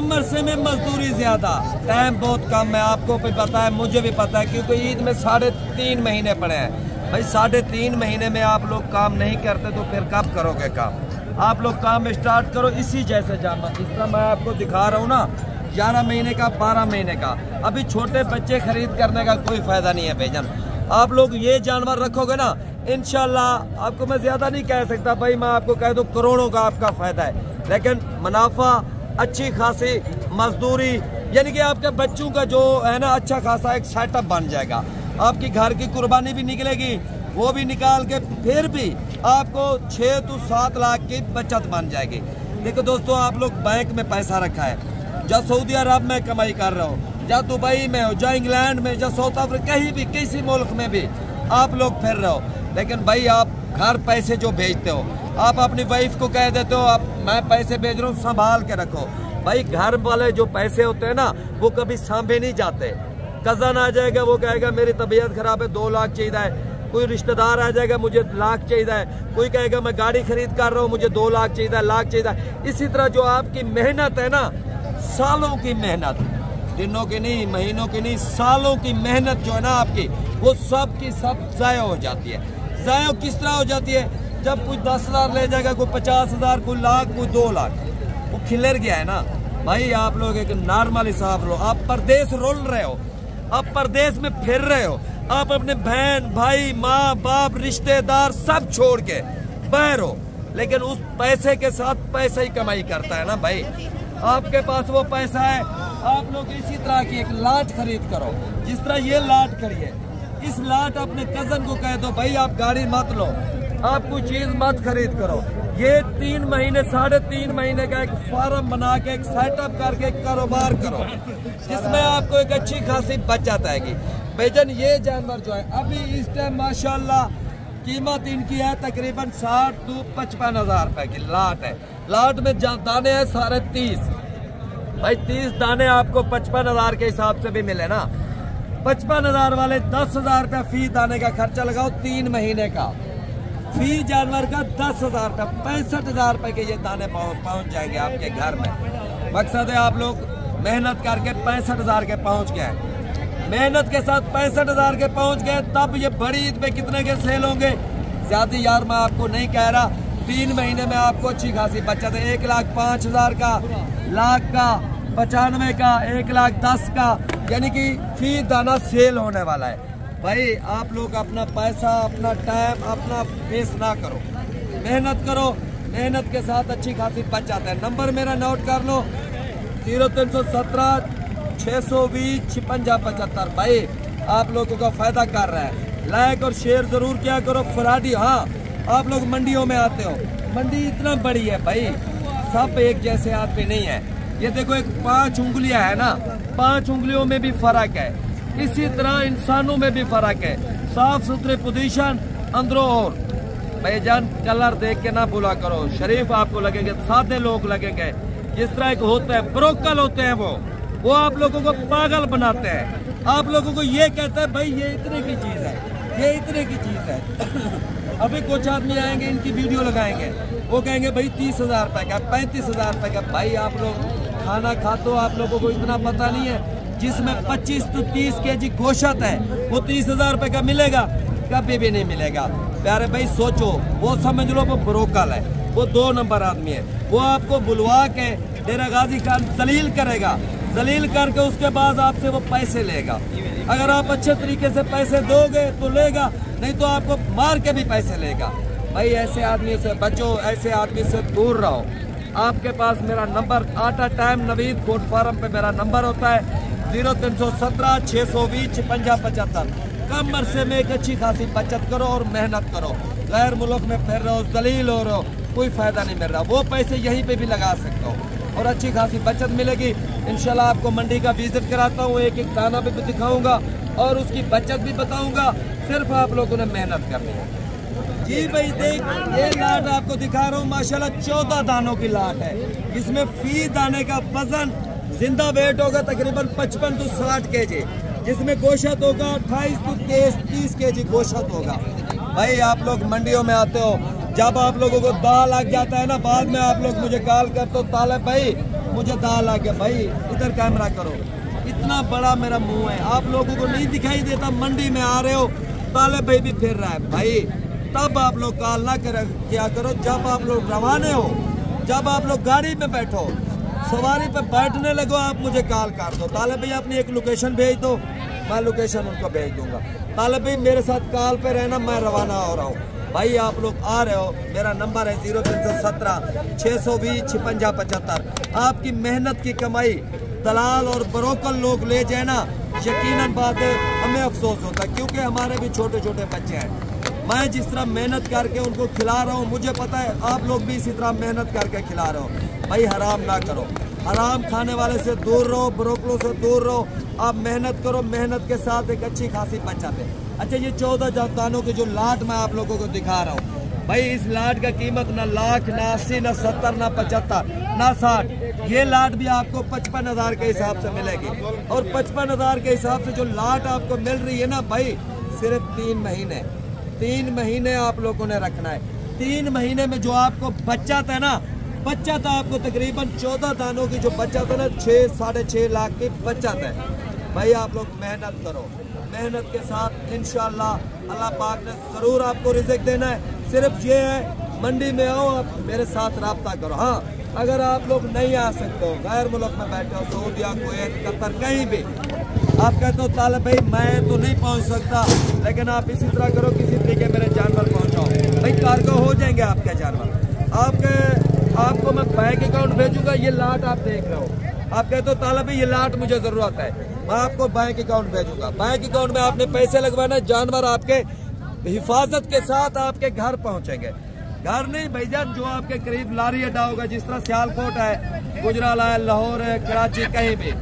कम अरसे में मजदूरी ज्यादा, टाइम बहुत कम है। आपको भी पता है, मुझे भी पता है, क्योंकि ईद में 3.5 महीने पड़े हैं। भाई 3.5 महीने में आप लोग काम नहीं करते तो फिर कब करोगे काम? आप लोग काम स्टार्ट करो इसी जैसे जानवर, इस तरह मैं आपको दिखा रहा हूँ ना, 11 महीने का, 12 महीने का। अभी छोटे बच्चे खरीद करने का कोई फायदा नहीं है भाईजान। आप लोग ये जानवर रखोगे ना, इंशाल्लाह आपको मैं ज्यादा नहीं कह सकता भाई, मैं आपको कह दूं करोड़ों का आपका फायदा है, लेकिन मुनाफा, अच्छी खासी मजदूरी, यानी कि आपके बच्चों का जो है ना अच्छा खासा एक सेटअप बन जाएगा। आपकी घर की कुर्बानी भी निकलेगी, वो भी निकाल के फिर भी आपको 6 to 7 लाख की बचत बन जाएगी। देखो दोस्तों, आप लोग बैंक में पैसा रखा है, या सऊदी अरब में कमाई कर रहे हो, या दुबई में हो, या इंग्लैंड में, या साउथ अफ्रीका, कहीं भी किसी मुल्क में भी आप लोग फिर रहे हो, लेकिन भाई आप घर पैसे जो भेजते हो, आप अपनी वाइफ को कह देते हो आप मैं पैसे भेज रहा हूँ संभाल के रखो। भाई घर वाले जो पैसे होते हैं ना, वो कभी सांभे नहीं जाते। कजन आ जाएगा, वो कहेगा मेरी तबीयत खराब है 2 लाख चाहिए है, कोई रिश्तेदार आ जाएगा मुझे लाख चाहिए है, कोई कहेगा मैं गाड़ी खरीद कर रहा हूँ मुझे 2 लाख चाहिए, लाख चाहिए। इसी तरह जो आपकी मेहनत है ना, सालों की मेहनत, दिनों की नहीं, महीनों की नहीं, सालों की मेहनत जो है ना आपकी, वो सब की सब ज़ाया हो जाती है। ज़ाया किस तरह हो जाती है? जब कोई 10,000 ले जाएगा, कोई 50,000, कोई लाख, कोई 2 लाख, वो खिलर गया है ना। भाई आप लोग एक नॉर्मल हिसाब लो, आप परदेश रोल रहे हो, आप परदेश में फिर रहे हो, आप अपने बहन भाई माँ बाप रिश्तेदार सब छोड़ के बाहर हो, लेकिन उस पैसे के साथ पैसा ही कमाई करता है ना भाई। आपके पास वो पैसा है, आप लोग इसी तरह की एक लाट खरीद करो, जिस तरह ये लाट खड़ी है, इस लाट अपने कजन को कह दो भाई आप गाड़ी मत लो, आप कोई चीज मत खरीद करो। ये 3 महीने 3.5 महीने का एक फार्म बना के, एक सेटअप करके एक कारोबार करो, जिसमें आपको एक अच्छी खासी बचत आएगी। भाईजान ये जानवर जो है अभी इस टाइम माशाल्लाह कीमत इनकी है तकरीबन 60 to 55 हज़ार रुपए की लाट है। लाट में दाने हैं 30.5, भाई 30 दाने आपको 55 हज़ार के हिसाब से भी मिले ना। 55 हज़ार वाले 10,000 रुपया फी दाने का खर्चा लगाओ 3 महीने का, फी जानवर का 10,000 रुपया, 65,000 रुपए के ये दाने पहुंच जाएंगे आपके घर में। मकसद है आप लोग मेहनत करके 65,000 के पहुंच गए, मेहनत के साथ 65,000 के पहुंच गए, तब ये बड़ी ईद में कितने के सेल होंगे? ज्यादा यार मैं आपको नहीं कह रहा, 3 महीने में आपको अच्छी खासी बचत है। 1,05,000 का, लाख का, 95 का, 1,10,000 का, यानी कि फी दाना सेल होने वाला है। भाई आप लोग अपना पैसा, अपना टाइम, अपना वेस्ट ना करो, मेहनत करो, मेहनत के साथ अच्छी खासी बचत है। नंबर मेरा नोट कर लो, 0317 620 56 75। भाई आप लोगों का फायदा कर रहा है, लाइक और शेयर जरूर किया करो। फराडी, हाँ आप लोग मंडियों में आते हो, मंडी इतना बड़ी है भाई, सब एक जैसे आदमी नहीं है। ये देखो एक 5 उंगलियां है ना, 5 उंगलियों में भी फर्क है, इसी तरह इंसानों में भी फर्क है। साफ सुथरे पोजीशन अंदरों, और भाईजान कलर देख के ना बोला करो, शरीफ आपको लगेंगे, सादे लोग लगेंगे। जिस तरह एक होता है ब्रोकल होते हैं, वो आप लोगों को पागल बनाते हैं। आप लोगों को ये कहते हैं भाई ये इतने की चीज है, ये इतने की चीज है। अभी कुछ आदमी आएंगे, इनकी वीडियो लगाएंगे, वो कहेंगे भाई 30,000 रुपए का, 35,000 रुपए का। भाई आप लोग खाना खाते हो, आप लोगों को इतना पता नहीं है, जिसमें 25 to 30 kg गोश्त है वो 30,000 रुपए का मिलेगा? कभी भी नहीं मिलेगा। प्यारे भाई सोचो, वो समझ लो वो ब्रोकल है, वो 2 नंबर आदमी है। वो आपको बुलवा के डेरा गाजी खान जलील करेगा, जलील करके उसके बाद आपसे वो पैसे लेगा। अगर आप अच्छे तरीके से पैसे दोगे तो लेगा, नहीं तो आपको मार के भी पैसे लेगा। भाई ऐसे आदमी से बचो, ऐसे आदमी से दूर रहो। आपके पास मेरा नंबर आटा टाइम नवीद कोट फार्म पे मेरा नंबर होता है 0317 620 56 75। कम अरसे में एक अच्छी खासी बचत करो और मेहनत करो। गैर मुल्क में फिर रहो, जलील हो रहे हो, कोई फायदा नहीं मिल रहा। वो पैसे यहीं पे भी लगा सकते हो और अच्छी खासी बचत मिलेगी। इंशाल्लाह आपको मंडी का विजिट कराता हूँ, एक एक दाना भी दिखाऊंगा और उसकी बचत भी बताऊंगा। सिर्फ आप लोगों ने मेहनत करनी है। जी भाई देख, ये लाट आपको दिखा रहा हूँ, माशाल्लाह 14 दानों की लाट है। इसमें फी दाने का वजन जिंदा वेट होगा तकरीबन 55 to 60 kg, जिसमें गोश्त होगा 28 to 30 kg गोश्त होगा। भाई आप लोग मंडियों में आते हो, जब आप लोगों को दाल लग जाता है ना, बाद में आप लोग मुझे कॉल करते हो ताले भाई मुझे दाल आ गया। भाई इधर कैमरा करो, इतना बड़ा मेरा मुंह है, आप लोगों को नहीं दिखाई देता? मंडी में आ रहे हो, ताले भाई भी फिर रहा है। भाई तब आप लोग कॉल ना क्या करो जब आप लोग रवाने हो, जब आप लोग गाड़ी में बैठो, सवारी पे बैठने लगो, आप मुझे कॉल कर दो। ताले भाई अपनी एक लोकेशन भेज दो, मैं लोकेशन उनको भेज दूंगा। ताले भाई मेरे साथ कॉल पे रहना, मैं रवाना हो रहा हूँ। भाई आप लोग आ रहे हो, मेरा नंबर है 0317 620 56 75। आपकी मेहनत की कमाई दलाल और ब्रोकर लोग ले जाए ना, यकीनन बात है हमें अफसोस होता है, क्योंकि हमारे भी छोटे छोटे बच्चे हैं। मैं जिस तरह मेहनत करके उनको खिला रहा हूँ, मुझे पता है आप लोग भी इसी तरह मेहनत करके खिला रहे हो। भाई हराम ना करो, हराम खाने वाले से दूर रहो, ब्रोकरों से दूर रहो। आप मेहनत करो, मेहनत के साथ एक अच्छी खासी बचाते। अच्छा, ये 14 दानों के जो लाट मैं आप लोगों को दिखा रहा हूँ, भाई इस लाट का कीमत ना लाख, ना 80, ना 70, ना 75, ना 60। ये लाट भी आपको 55,000 के हिसाब से मिलेगी। और 55,000 के हिसाब से जो लाट आपको मिल रही है ना भाई, सिर्फ 3 महीने आप लोगों ने रखना है। 3 महीने में जो आपको बचत है ना, बचत आपको तकरीबन 14 दानों की जो बचत है ना, 6 साढ़े 6 लाख की बचत है। भाई आप लोग मेहनत करो, मेहनत के साथ इंशाअल्लाह अल्लाह पाक ने जरूर आपको रिज़्क देना है। सिर्फ ये है, मंडी में आओ, आप मेरे साथ रब्ता करो। हाँ, अगर आप लोग नहीं आ सकते हो, गैर मुल्क में बैठे हो, सऊदीया, कुवैत, कतर, कहीं भी, आप कहते हो ताले भाई मैं तो नहीं पहुंच सकता, लेकिन आप इसी तरह करो, किसी तरीके मेरे जानवर पहुंचाओ। भाई कार्गो हो जाएंगे आपके जानवर। आपको मैं बैंक अकाउंट भेजूंगा। ये लाट आप देख रहे हो, आप कहते हो ताला भाई ये लाट मुझे जरूरत है, मैं आपको बैंक अकाउंट भेजूंगा। बैंक अकाउंट में आपने पैसे लगवाना, जानवर आपके हिफाजत के साथ आपके घर पहुंचेंगे। घर नहीं भाईजान, जो आपके करीब लारी अड्डा होगा, जिस तरह सियालकोट है, गुजराला है, लाहौर है, कराची, कहीं भी।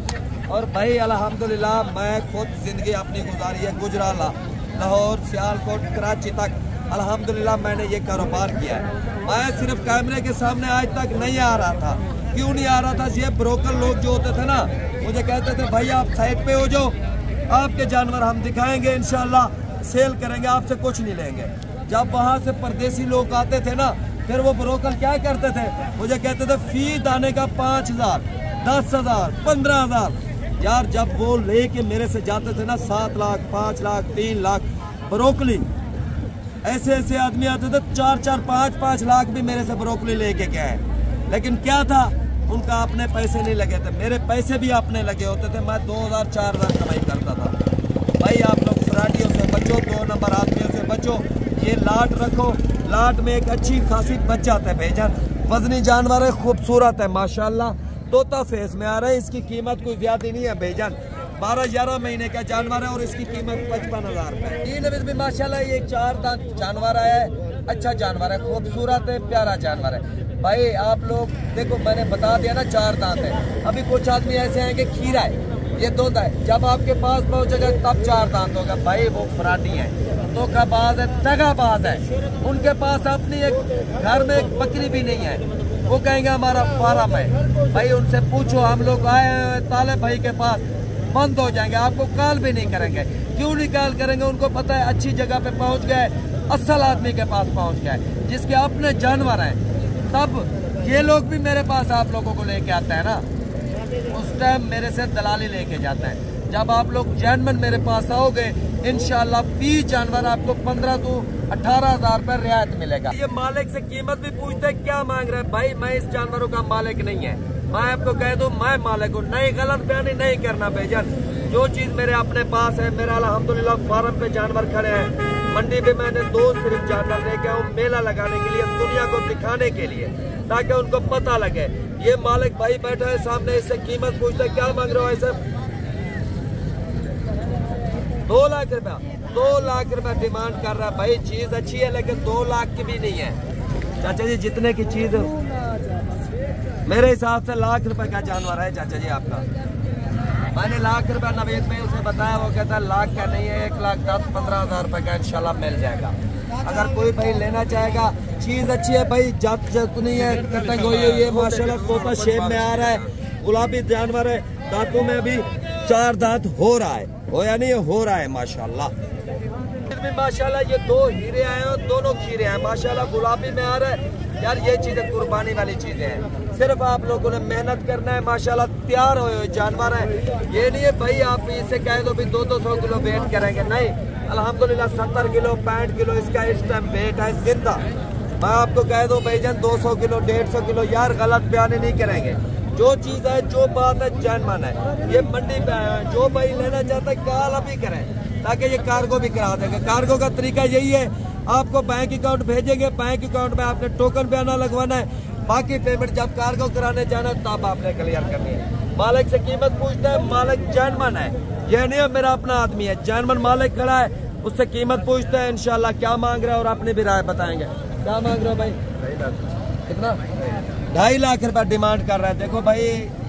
और भाई अल्हम्दुलिल्लाह मैं खुद जिंदगी अपनी गुजारी है गुजराला, लाहौर, सियालकोट, कराची तक। अल्हम्दुलिल्लाह मैंने ये कारोबार किया है। मैं सिर्फ कैमरे के सामने आज तक नहीं आ रहा था। क्यों नहीं आ रहा था? ये ब्रोकर लोग जो होते थे ना, मुझे कहते थे भाई आप साइड पे हो जाओ, आपके जानवर हम दिखाएंगे, इंशाल्लाह सेल करेंगे, आपसे कुछ नहीं लेंगे। जब वहाँ से परदेसी लोग आते थे ना, फिर वो ब्रोकर क्या करते थे, मुझे कहते थे फी दाने का 5,000, 10,000, 15,000। यार जब वो लेके मेरे से जाते थे ना, 7 लाख, 5 लाख, 3 लाख ब्रोकली, ऐसे आदमी आते थे 4-4, 5-5 लाख भी मेरे से ब्रोकली लेके गए हैं। लेकिन क्या था, उनका अपने पैसे नहीं लगे थे, मेरे पैसे भी अपने लगे होते थे। मैं 2,000-4,000 कमाई करता था। भाई आप लोग फ्राडियों से बचो, 2 नंबर आदमियों से बचो। ये लाट रखो, लाट में एक अच्छी खासी बचत है भाईजान। वजनी जानवर है, खूबसूरत है माशाल्लाह, तोता फेस में आ रहा है। इसकी कीमत कोई ज्यादा नहीं है भाईजान, 12-11 महीने का जानवर है और इसकी कीमत 55,000 रुपए। तीन भी माशाल्लाह ये 4 दांत जानवर आया है, अच्छा जानवर है, खूबसूरत है, प्यारा जानवर है। भाई आप लोग देखो, मैंने बता दिया ना 4 दांत है। अभी कुछ आदमी ऐसे हैं कि खीरा है, ये दोंदा है, जब आपके पास पहुंचेगा तब 4 दांत होगा। भाई वो फराडी है, धोखाबाज है, दगाबाज है। उनके पास अपनी एक घर में एक बकरी भी नहीं है, वो कहेंगे हमारा फार्म है। भाई उनसे पूछो, हम लोग आए हैं ताले भाई के पास, बंद हो जाएंगे, आपको कॉल भी नहीं करेंगे। क्यों नहीं कॉल करेंगे? उनको पता है अच्छी जगह पे पहुंच गए, असल आदमी के पास पहुंच गए, जिसके अपने जानवर हैं। तब ये लोग भी मेरे पास आप लोगों को लेके आते हैं ना, उस टाइम मेरे से दलाली लेके जाते हैं। जब आप लोग जेन्युइन मेरे पास आओगे, इंशाल्लाह 20 जानवर आपको 15 to 18,000 रुपये रियायत मिलेगा। ये मालिक से कीमत भी पूछते हैं क्या मांग रहे हैं। भाई मैं इस जानवरों का मालिक नहीं है, मैं आपको कह दूं मैं मालिक हूँ। नहीं, गलत बयानी नहीं करना भाईजान। जो चीज मेरे अपने पास है, मेरा अल्हम्दुलिल्लाह फार्म पे जानवर खड़े हैं। मंडी में मैंने 2 सिर्फ जानवर लेके आऊँ मेला लगाने के लिए, दुनिया को दिखाने के लिए, ताकि उनको पता लगे। ये मालिक भाई बैठा है सामने, इससे कीमत पूछते क्या मांग रहे हो? ऐसे 2 लाख रुपया, 2 लाख रुपया डिमांड कर रहा है। भाई चीज अच्छी है लेकिन 2 लाख की भी नहीं है चाचा जी। जितने की चीज मेरे हिसाब से लाख रुपए का जानवर है चाचा जी आपका। मैंने लाख रुपया नवेद में उसे बताया, वो कहता है लाख का नहीं है, 1,10-15,000 रुपए का इंशाल्लाह मिल जाएगा। अगर कोई भाई लेना चाहेगा, चीज अच्छी है भाई, जात नहीं है, कटिंग हुई है, ये माशाल्लाह तोता शेप में आ रहा है, गुलाबी जानवर है, दांतों में अभी 4 दांत हो रहा है, हो या नहीं हो रहा है माशाल्लाह। माशाल्लाह ये 2 हीरे आए हैं, दोनों खीरे हैं माशाल्लाह, गुलाबी में आ रहा है। यार ये चीजें कुर्बानी वाली चीजें हैं। सिर्फ आप लोगों ने मेहनत करना है। माशाल्लाह तैयार हुए जानवर है। ये नहीं है भाई आप इसे कह दो भी 200 किलो वेट करेंगे, नहीं। अल्हम्दुलिल्लाह 70 किलो 65 किलो इसका इस टाइम वेट है जिंदा। मैं आपको कह दो भाईजान 200 किलो 150 किलो, यार गलत बयानी नहीं करेंगे। जो चीज़ है जो बात है जानमान है। ये मंडी पे आया है, जो भाई लेना चाहता है कॉल अभी करें ताकि ये कार्गो भी करा देंगे। कार्गो का तरीका यही है, आपको बैंक अकाउंट भेजेंगे, बैंक अकाउंट में आपने टोकन बयाना लगवाना है, बाकी पेमेंट जब कार्गो कराने जाना तब आपने क्लियर करनी है। मालिक से कीमत पूछता है, मालिक जानमान है, यह नहीं है मेरा अपना आदमी है, जानमान मालिक खड़ा है, उससे कीमत पूछता है। इंशाल्लाह क्या मांग रहा है और अपनी भी राय बताएंगे। क्या मांग रहे हो भाई? कितना? 2.5 लाख रुपया डिमांड कर रहा है। देखो भाई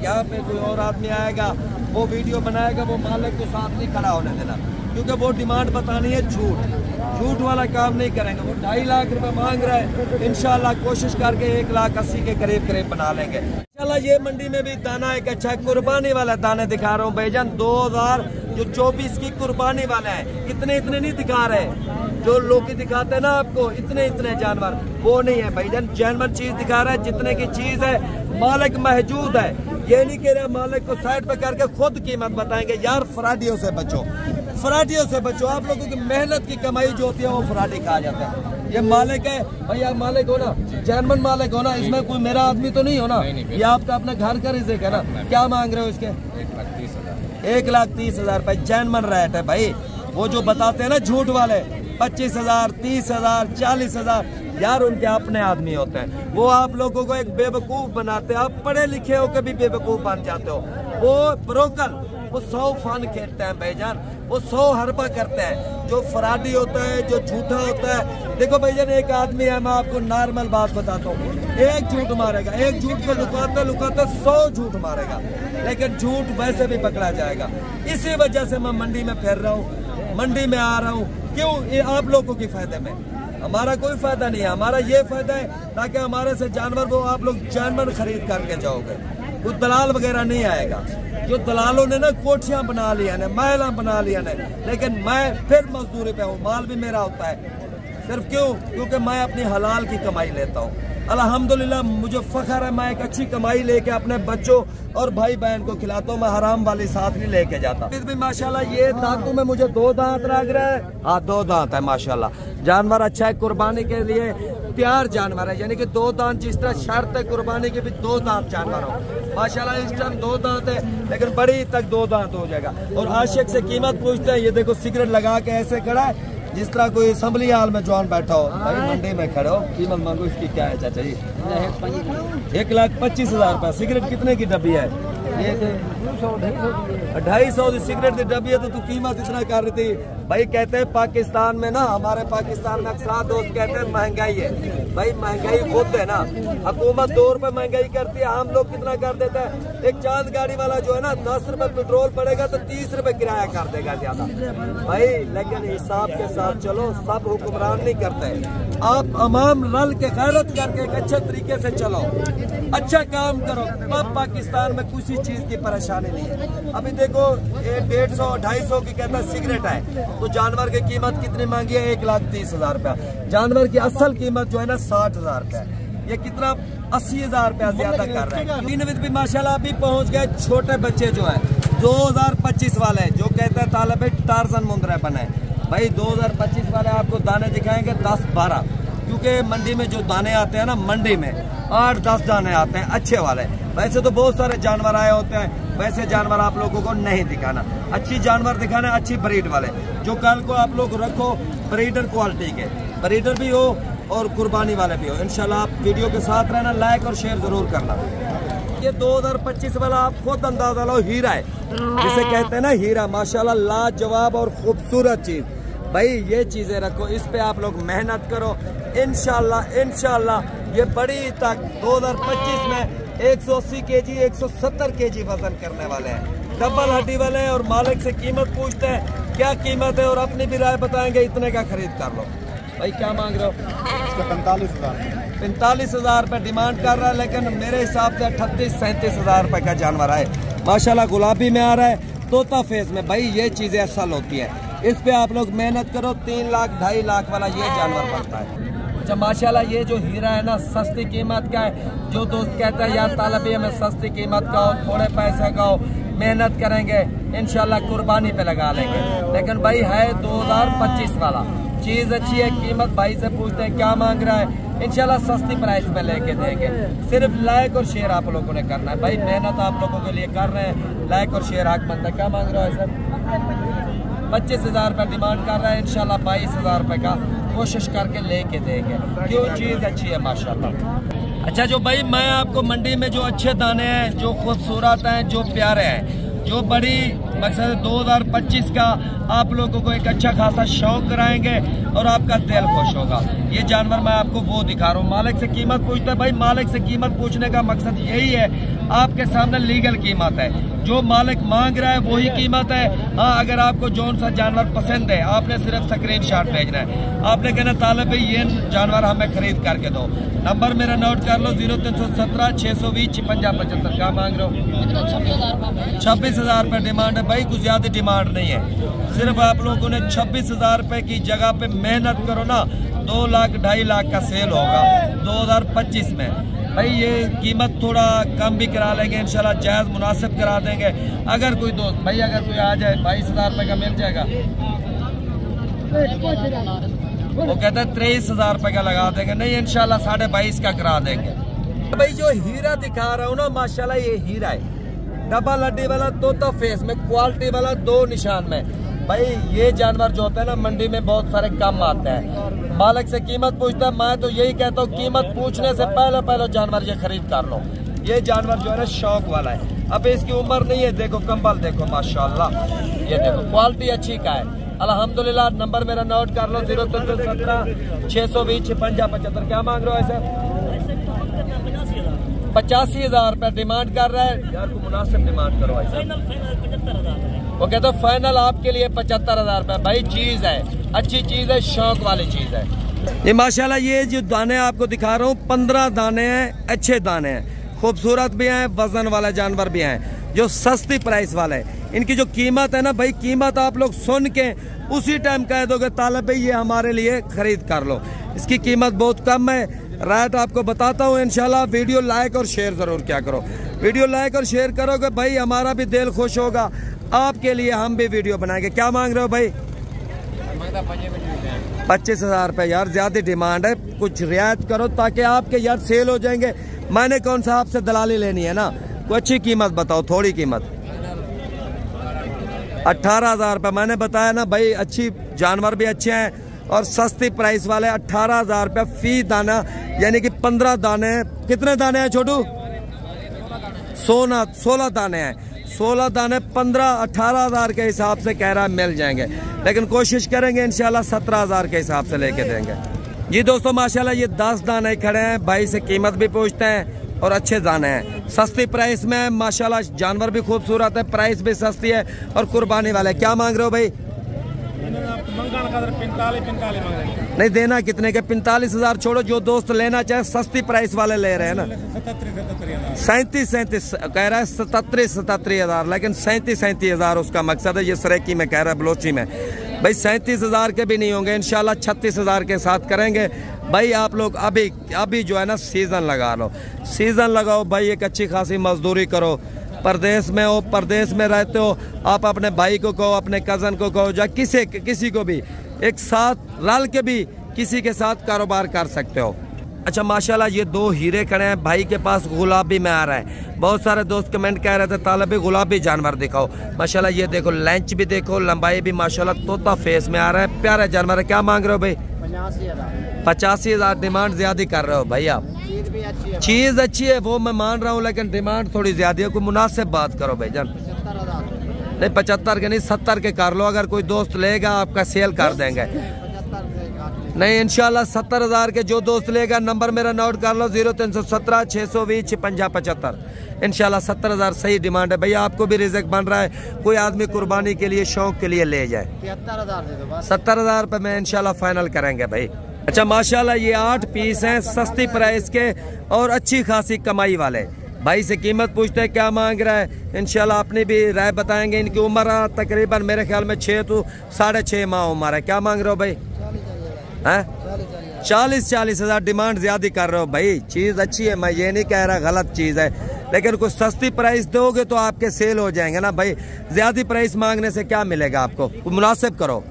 यहाँ पे कोई और आदमी आएगा, वो वीडियो बनाएगा, वो मालिक के साथ नहीं खड़ा होने देना, क्योंकि वो डिमांड बतानी है झूठ वाला काम नहीं करेंगे। वो 2.5 लाख रुपए मांग रहा है, इंशाल्लाह कोशिश करके 1,80,000 के करीब बना लेंगे। इंशाल्लाह ये मंडी में भी दाना एक अच्छा कुर्बानी वाला दाने दिखा रहा हूँ भाईजान। 2024 की कुर्बानी वाला है। इतने नहीं दिखा रहे जो लोग दिखाते हैं ना आपको, इतने जानवर, वो नहीं है भाईजान। जानवर चीज दिखा रहा है, जितने की चीज है मालिक मौजूद है। ये नहीं कह रहे मालिक को साइड पे करके खुद कीमत बताएंगे। यार फराडियों से बचो, फराडियों से बचो। आप लोगों की मेहनत की कमाई जो होती है वो फराडी कहा जाता है। ये मालिक है भैया, मालिक हो ना, जानवर मालिक हो ना, इसमें कोई मेरा आदमी तो नहीं हो ना। ये आपका अपने घर का रिज़्क है ना। क्या मांग रहे हो इसके? 1,30,000 रुपए जानवर रेट है भाई। वो जो बताते हैं ना झूठ वाले 25,000 30,000 40,000, यार उनके अपने आदमी होते हैं। वो आप लोगों को एक बेवकूफ बनाते हैं। आप पढ़े लिखे हो कभी बेवकूफ बन जाते हो। वो ब्रोकर वो 100 फन खेलते हैं भाईजान, वो 100 हरबा करते हैं। जो फराडी होता है, जो झूठा होता है। देखो भाईजान एक आदमी है, मैं आपको नॉर्मल बात बताता हूँ, एक झूठ मारेगा, एक झूठ को लुकाते 100 झूठ मारेगा, लेकिन झूठ वैसे भी पकड़ा जाएगा। इसी वजह से मैं मंडी में फिर रहा हूँ, मंडी में आ रहा हूँ। क्यों? ये आप लोगों के फायदे में, हमारा कोई फायदा नहीं है। हमारा ये फायदा है ताकि हमारे से जानवर वो आप लोग जानवर खरीद करके जाओगे। कोई दलाल वगैरह नहीं आएगा। जो दलालों ने ना कोठियां बना लिया ने, महला बना लिया ने, लेकिन मैं फिर मजदूरी पे हूँ, माल भी मेरा होता है। सिर्फ क्यों? क्योंकि मैं अपनी हलाल की कमाई लेता हूँ। अल्हम्दुलिल्लाह मुझे फख्र है, मैं एक अच्छी कमाई लेके अपने बच्चों और भाई बहन को खिलाता हूँ। मैं हराम वाली साथ नहीं लेके जाता। फिर भी माशाल्लाह ये दांतों में मुझे 2 दांत लग रहा है। हाँ 2 दांत है माशाल्लाह। जानवर अच्छा है, कुर्बानी के लिए तैयार जानवर है, यानी कि 2 दांत। जिस तरह शर्त है कुर्बानी के भी 2 दांत जानवर हो। माशाल्लाह इस टाइम 2 दांत है, लेकिन बड़ी तक 2 दांत हो जाएगा। और आशिक से कीमत पूछते हैं। ये देखो सिगरेट लगा के ऐसे खड़ा है जिस तरह कोई असम्बली हाल में जवान बैठा हो। भाई मंडी में खड़े हो, कीमत मांगो इसकी क्या है चाचा जी? 1,25,000 रुपया। सिगरेट कितने की डब्बी है? ये 250 सिगरेट की डब्बी है, तो तू कीमत इतना कर रही थी। भाई कहते हैं पाकिस्तान में ना, हमारे पाकिस्तान में अक्सर दोस्त कहते हैं महंगाई है। भाई महंगाई खुद है ना, हुकूमत 2 रुपए महंगाई करती है, हम लोग कितना कर देते हैं। एक चांद गाड़ी वाला जो है ना 10 रुपए पेट्रोल पड़ेगा तो 30 रुपए किराया कर देगा ज्यादा। भाई लेकिन हिसाब के साथ चलो, सब हुक्मरान नहीं करते। आप अमाम रल के गैरत करके एक अच्छे तरीके से चलो, अच्छा काम करो, तब पाकिस्तान में किसी चीज की परेशानी नहीं है। अभी देखो 150 250 की कहता है सिगरेट है, तो जानवर की कीमत कितनी मांगी है? 1,30,000 रुपया। जानवर की असल कीमत जो है ना 60,000 रुपया। ये कितना 80,000 रुपया ज्यादा कर रहा है। तीन भी माशाल्लाह अभी पहुंच गए। छोटे बच्चे जो है 2025 वाले जो कहते हैं तालब टार्जन मुंदरा बने, भाई 2025 वाले आपको दाने दिखाएंगे 10-12, क्योंकि मंडी में जो दाने आते हैं ना, मंडी में 8-10 दाने आते हैं अच्छे वाले। वैसे तो बहुत सारे जानवर आए होते हैं, वैसे जानवर आप लोगों को नहीं दिखाना। अच्छी जानवर दिखाना, अच्छी ब्रीड वाले, जो कल को आप लोग रखो ब्रीडर क्वालिटी के, ब्रीडर भी हो और कुर्बानी वाले भी हो। इंशाल्लाह आप वीडियो के साथ रहना, लाइक और शेयर जरूर करना। ये 2025 वाला आप खुद अंदाजा लो, हीरा है, जिसे कहते हैं ना हीरा। माशाल्लाह लाजवाब और खूबसूरत चीज। भाई ये चीजें रखो, इस पे आप लोग मेहनत करो। इंशाल्लाह ये बड़ी तक 2025 में 180 kg 170 kg वजन करने वाले हैं, डबल हड्डी वाले हैं। और मालिक से कीमत पूछते हैं क्या कीमत है, और अपनी भी राय बताएंगे, इतने का खरीद कर लो। भाई क्या मांग रहे हो? इसका 45,000 45,000 रुपये डिमांड कर रहा है, लेकिन मेरे हिसाब से 38-37,000 रुपये का जानवर है। माशाल्लाह गुलाबी में आ रहा है, तोता फेस में। भाई ये चीजें असल होती है, इस पे आप लोग मेहनत करो। 3 लाख 2.5 लाख वाला ये जानवर पड़ता है। अच्छा माशाल्लाह, ये जो हीरा है ना सस्ती कीमत का है। जो दोस्त कहता है यार तालबी में सस्ती कीमत का हो, थोड़े पैसे का हो, मेहनत करेंगे इंशाल्लाह कुर्बानी पे लगा लेंगे। लेकिन भाई है 2025 वाला, चीज़ अच्छी है। कीमत भाई से पूछते हैं क्या मांग रहा है, इंशाल्लाह सस्ती प्राइस में लेके देंगे। सिर्फ लाइक और शेयर आप लोगों ने करना है भाई, मेहनत आप लोगों के लिए कर रहे हैं। लाइक और शेयर हक बनता है। क्या मांग रहा है सर? 25,000 रुपये डिमांड कर रहा है, इंशाल्लाह 22,000 रुपये का कोशिश करके लेके देंगे, क्यों चीज़ अच्छी है माशाल्लाह। अच्छा जो भाई मैं आपको मंडी में जो अच्छे दाने हैं, जो खूबसूरत हैं, जो प्यारे हैं, जो बड़ी मकसद 2025 का आप लोगों को एक अच्छा खासा शौक कराएंगे और आपका दिल खुश होगा। ये जानवर मैं आपको वो दिखा रहा हूँ। मालिक से कीमत पूछते हैं भाई, मालिक से कीमत पूछने का मकसद यही है, आपके सामने लीगल कीमत है, जो मालिक मांग रहा है वही कीमत है। हाँ, अगर आपको जौन सा जानवर पसंद है आपने सिर्फ स्क्रीनशॉट भेजना है। आपने कहना तालिब भाई ये जानवर हमें खरीद करके दो। नंबर मेरा नोट कर लो 0317 620 56 75। क्या मांग रहे हो? 26,000 रुपये डिमांड है भाई, कुछ ज्यादा डिमांड नहीं है। सिर्फ आप लोगों ने 26,000 रुपये की जगह पे मेहनत करो ना, 2 लाख 2.5 लाख का सेल होगा 2025 में। भाई ये कीमत थोड़ा कम भी करा लेंगे इंशाल्लाह, जायज़ मुनासिब करा देंगे। अगर कोई दोस्त भाई अगर कोई आ जाए 22,000 रुपये का मिल जाएगा, वो कहता है 23,000 रुपये का लगा देंगे। नहीं इंशाल्लाह 22.5 का करा देंगे। भाई जो हीरा दिखा रहा हूँ ना माशाल्लाह, ये हीरा है, डबल हड्डी वाला, तोता फेस में, क्वालिटी वाला, 2 निशान में। भाई ये जानवर जो होता है ना मंडी में बहुत सारे कम आते हैं। मालिक से कीमत पूछता है, मैं तो यही कहता हूँ कीमत पूछने से पहले जानवर ये खरीद कर लो। ये जानवर जो है ना शौक वाला है। अब इसकी उम्र नहीं है, देखो कंबल देखो माशाल्लाह, ये देखो क्वालिटी अच्छी का है अल्हम्दुलिल्लाह। नंबर मेरा नोट कर लो 0317 620 56 75। क्या मांग रहे हो ऐसे? 85,000 रुपये डिमांड कर रहा है यार, को मुनासिब डिमांड करो ऐसा। वो कहते फाइनल आपके लिए 75,000 रुपये। भाई चीज है, अच्छी चीज है, शौक वाली चीज है। ये माशाल्लाह ये जो दाने आपको दिखा रहा हूँ 15 दाने हैं, अच्छे दाने हैं, खूबसूरत भी हैं, वजन वाले जानवर भी हैं, जो सस्ती प्राइस वाले। इनकी जो कीमत है ना भाई, कीमत आप लोग सुन के उसी टाइम कह दोगे तालिब भाई ये हमारे लिए खरीद कर लो। इसकी कीमत बहुत कम है, रेट आपको बताता हूँ इंशाल्लाह। वीडियो लाइक और शेयर जरूर क्या करो, वीडियो लाइक और शेयर करोगे भाई हमारा भी दिल खुश होगा, आपके लिए हम भी वीडियो बनाएंगे। क्या मांग रहे हो भाई? 25,000 रुपये यार, ज्यादा डिमांड है, कुछ रियायत करो ताकि आपके यार सेल हो जाएंगे। मैंने कौन सा आपसे दलाली लेनी है ना, कोई अच्छी कीमत बताओ, थोड़ी कीमत। 18,000 रुपये मैंने बताया ना भाई, अच्छी जानवर भी अच्छे हैं और सस्ती प्राइस वाले। 18,000 रुपये फी दाना, यानी कि 15 दाने। कितने दाने हैं छोटू? 16 दाने हैं। 16 दाने 18,000 के हिसाब से कह रहा है मिल जाएंगे, लेकिन कोशिश करेंगे इंशाल्लाह 17,000 के हिसाब से लेके देंगे। जी दोस्तों माशाल्लाह ये 10 दाने खड़े हैं, भाई से कीमत भी पूछते हैं और अच्छे दाने हैं, सस्ती प्राइस में माशाल्लाह। जानवर भी खूबसूरत है, प्राइस भी सस्ती है और कुर्बानी वाले। क्या मांग रहे हो भाई? नहीं देना कितने के? 45,000 छोड़ो, जो दोस्त लेना चाहे सस्ती प्राइस वाले ले रहे हैं ना। 37 कह रहा है, 37,000, लेकिन 37,000 उसका मकसद है। ये सरेकी में कह रहा है, बलोची में। भाई 37,000 के भी नहीं होंगे इंशाल्लाह, 36,000 के साथ करेंगे। भाई आप लोग अभी जो है ना सीजन लगा लो, सीजन लगाओ भाई, एक अच्छी खासी मजदूरी करो। परदेश में हो, परदेश में रहते हो, आप अपने भाई को कहो, अपने कज़न को कहो, या किसी को भी एक साथ रल के भी किसी के साथ कारोबार कर सकते हो। अच्छा माशाल्लाह ये 2 हीरे खड़े हैं, भाई के पास गुलाबी में आ रहा है। बहुत सारे दोस्त कमेंट कह रहे थे तालिब गुलाबी जानवर दिखाओ। माशाल्लाह ये देखो, लेंच भी देखो, लंबाई भी माशाल्लाह, तोता फेस में आ रहा है, प्यारा जानवर है। क्या मांग रहे हो भाई? 85,000 डिमांड ज्यादा कर रहे हो भाई आप। चीज अच्छी है वो मैं मान रहा हूँ, लेकिन डिमांड थोड़ी ज्यादा है, कोई मुनासिब बात करो भाई जान। नहीं 75 के नहीं, 70 के कर लो, अगर कोई दोस्त लेगा आपका सेल कर देंगे। नहीं इंशाल्लाह 70,000 के जो दोस्त लेगा, नंबर मेरा नोट कर लो 0317 620 56 75। इंशाल्लाह 70,000 सही डिमांड है भैया, आपको भी रिज़्क बन रहा है, कोई आदमी कुर्बानी के लिए शौक के लिए ले जाए। 70,000 रुपये में इंशाल्लाह फाइनल करेंगे भाई। अच्छा माशाल्लाह ये 8 पीस हैं, सस्ती प्राइस के और अच्छी खासी कमाई वाले। भाई से कीमत पूछते हैं क्या मांग रहा है, इंशाल्लाह अपनी भी राय बताएंगे। इनकी उम्र तकरीबन मेरे ख्याल में 6 to 6.5 माह उम्र है। क्या मांग रहे हो भाई? हैं 40 हज़ार डिमांड ज्यादा कर रहे हो भाई। चीज अच्छी है, मैं ये नहीं कह रहा गलत चीज है, लेकिन कुछ सस्ती प्राइस दोगे तो आपके सेल हो जाएंगे ना भाई। ज्यादा प्राइस मांगने से क्या मिलेगा आपको, मुनासिब करो।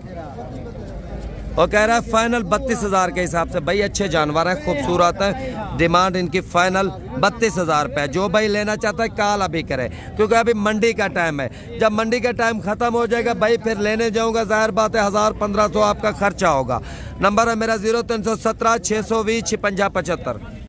और कह रहा है फाइनल 32,000 के हिसाब से। भाई अच्छे जानवर हैं, खूबसूरत है, डिमांड इनकी फाइनल 32,000 रुपये। जो भाई लेना चाहता है कॉल अभी करे, क्योंकि अभी मंडी का टाइम है। जब मंडी का टाइम खत्म हो जाएगा भाई फिर लेने जाऊंगा, जाहिर बात है 1000-1500 आपका खर्चा होगा। नंबर है मेरा 0317 620 5675।